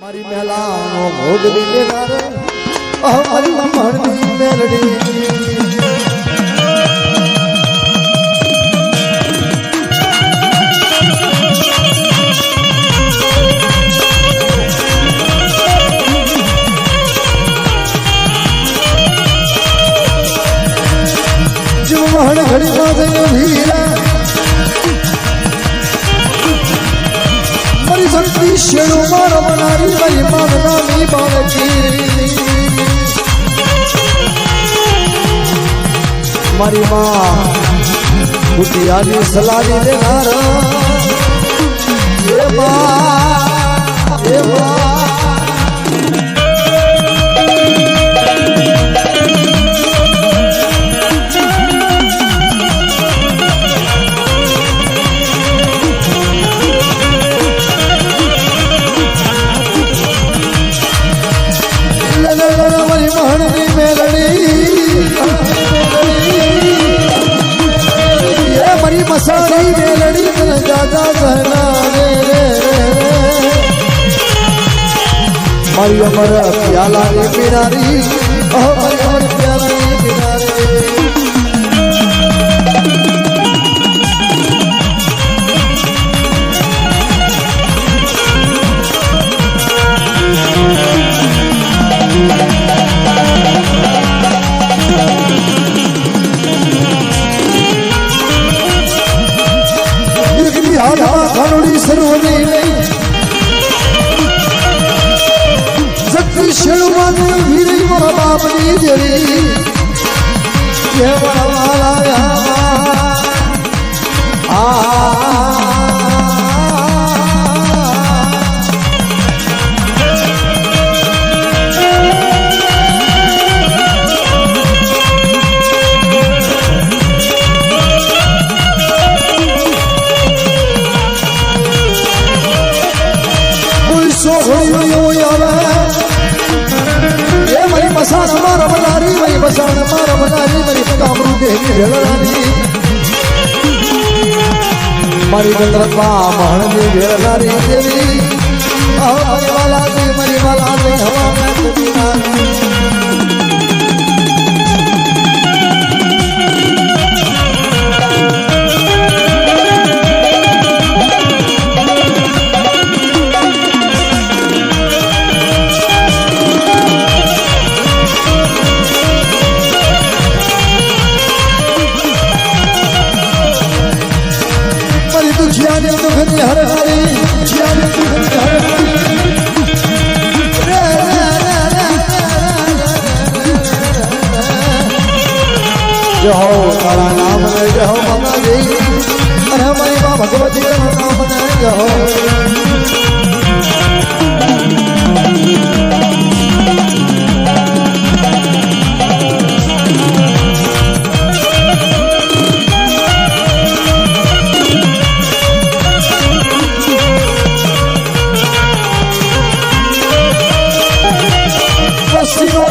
મારી મેલાનો ભોગવી લેનાર મારી મહણની મેલડી મહણ ઘડી માં ગયો વીરા મારી શક્તિ શેડો મારો બનારી મારી માગનાની બાળકી મારી માં કુટિયાની સલાવી લેનાર એ માં मसारी मेलड़ी मन ज्यादा सहना रे मारी अमर प्याला रे पिनारी मारी अमर प्याला रे पिनारी खानोड़ी सरोने शक्ति शेड़वान वीरी मारा बापनी देवी ये वाला बसान मारा बनारी वही बसान मारा बनारी मेरी कामरू देवी भेलरानी मारी गंधर्वा महणनी भेलरानी देवी हमारी वाला दे मरी वाला दे हवा में दीना हर हरी जो हो तारा नाम है जो हो मना जी अरे हमारी माँ भगवती का नाम है जो हो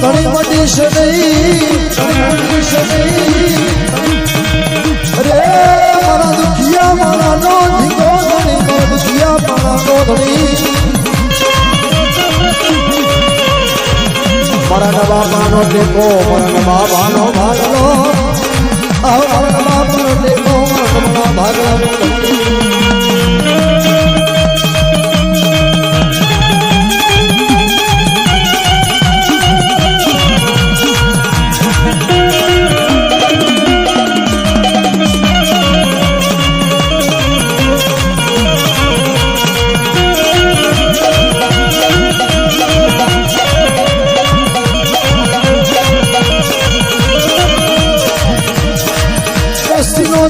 घड़ी मनीष अरे मारा दुखिया मारा नो ढीको धनी को दुखिया मारा नो धनी मारा नवा मानो देखो मारा नवा मानो भागलो मारा नवा मानो देखो मारा नवा भागलो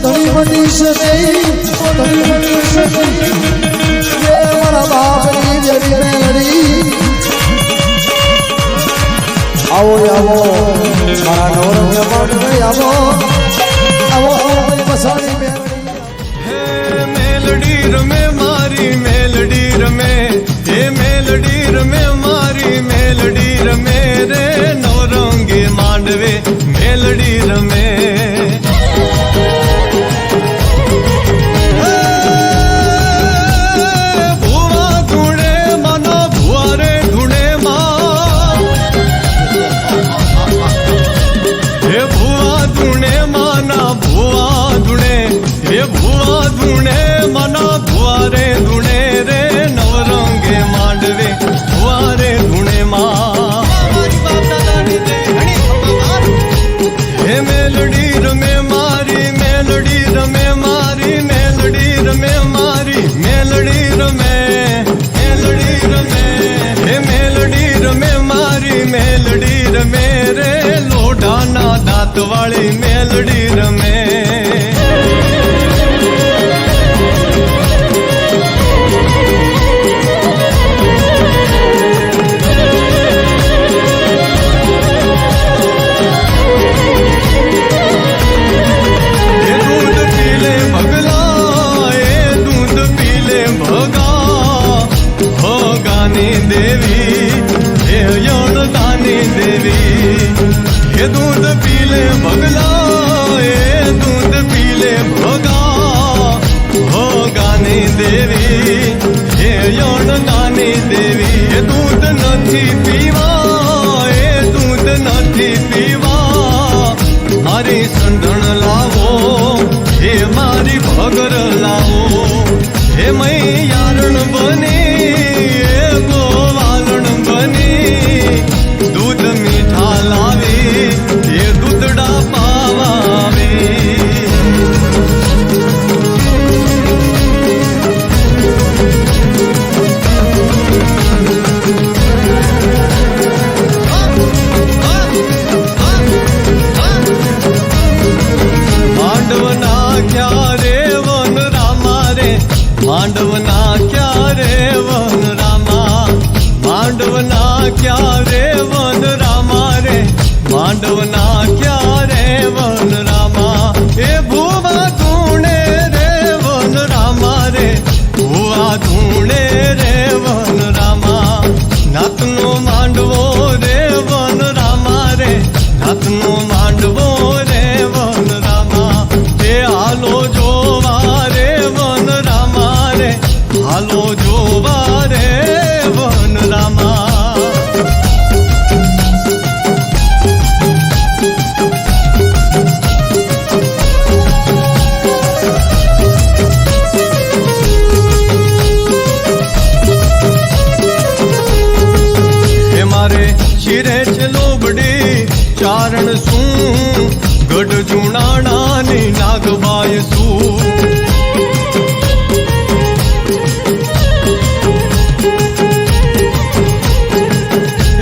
धनी मनीष धनी मनीष ये मारा बाप नी जरी मेलड़ी आओ आओ मारा नौरंग मन में आओ आओ मेरी बसानी मेलड़ी रमे मारी मेलड़ी रमे ये मेलड़ी रमे मारी मेलड़ी रमे रे नौरंगी मांडवे मेलड़ी रमे भुआ कुड़े मनो भुआ रे વાળી મેલડી રમે ये दूध पीले बगला ये दूध पीले भोगा हो गाने देवी ये योन गाने देवी ये दूध નથી પીવા ये दूध નથી પીવા મારી સંધણ લાવો એ મારી ભગર લાવો એ મૈયારણ બની એ ગોવાલણ બની दूध मीठा लावे ये दूधड़ा पावावे मांडवना क्या रे वन रामा रे मांडवना क्या रे वन रामा मांडवना क्या रे वन रामा रे मांडवना क्या रे वन रामा ए भुवा धूणे रे वन रामा रे भुवा धूणे रे वन रामा नातनो માંડવો રે વન રામા રે નાતનો માંડવો રે વન રામા એ હાલો જોવા રે વન રામા રે હાલો જોવા રે વન રામા શિરે છે લોબડી ચારણ શું ગઢ જુનાણાની નાગબાઈ શું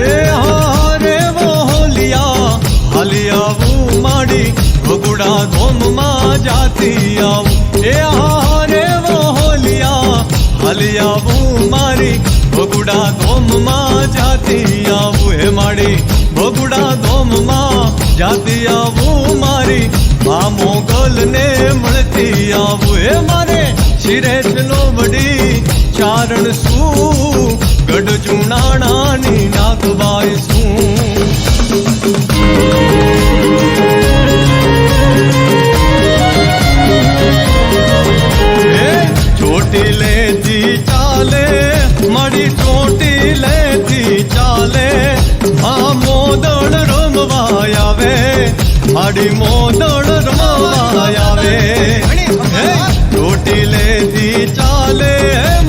એ હારે વો હોલિયા હાલી આવું માડી ભગુડા ધોમમાં જાતી આવું એ હારે વો હોલિયા હાલી આવું મારી ભગુડા ધોમમાં જાતી આવું હે માડી ભગુડા ધોમમાં જાતી આવું મારી મા મોગલને મળતી આવું હે મારે શિરે લોબડી ચારણ શું ગઢ જુનાણાની નાગબાઈ શું ચોટી લેતી ચાલે મારી ચોટી લેતી ચાલે મા મોદળ રમવા આવે મારી મોદળ રમવા આવે ચોટી લેતી ચાલે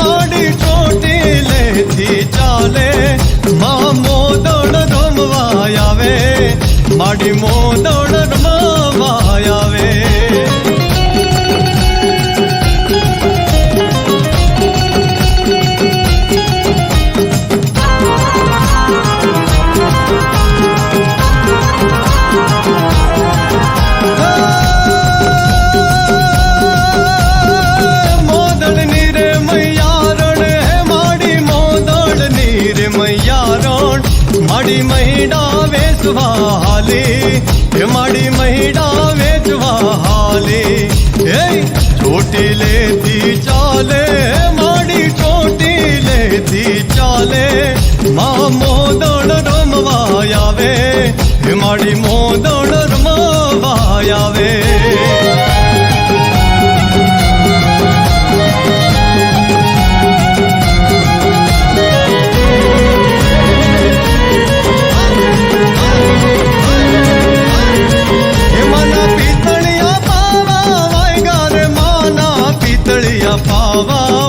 મારી ચોટી લેતી ચાલે મા મોદળ રમવા આવે મારી મોદળ રમવા આવે માડી મહીડા વેચવા હાલી હે માડી મહીડા વેચવા હાલી હે ચોટી લેતી ચાલે માડી ચોટી લેતી ચાલે મા મોદળ રમવા આવે હે માડી મોદળ રમવા આવે પાવા